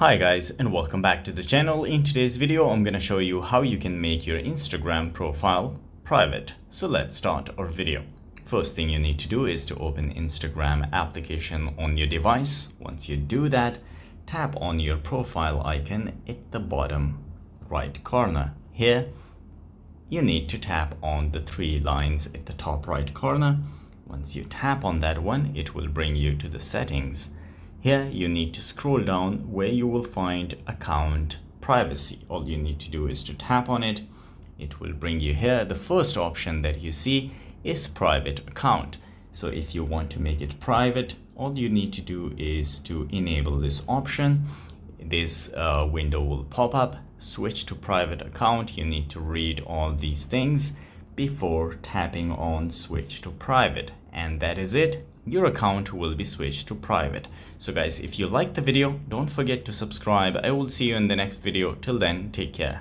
Hi guys, and welcome back to the channel. In today's video I'm gonna show you how you can make your Instagram profile private. So let's start our video. First thing you need to do is to open Instagram application on your device. Once you do that, tap on your profile icon at the bottom right corner. Here you need to tap on the three lines at the top right corner. Once you tap on that one, it will bring you to the settings. Here you need to scroll down where you will find account privacy. All you need to do is to tap on it. It will bring you here. The first option that you see is private account. So if you want to make it private, all you need to do is to enable this option. This window will pop up. Switch to private account. You need to read all these things before tapping on switch to private, and that is it. Your account will be switched to private. So guys, if you liked the video, don't forget to subscribe. I will see you in the next video. Till then, take care.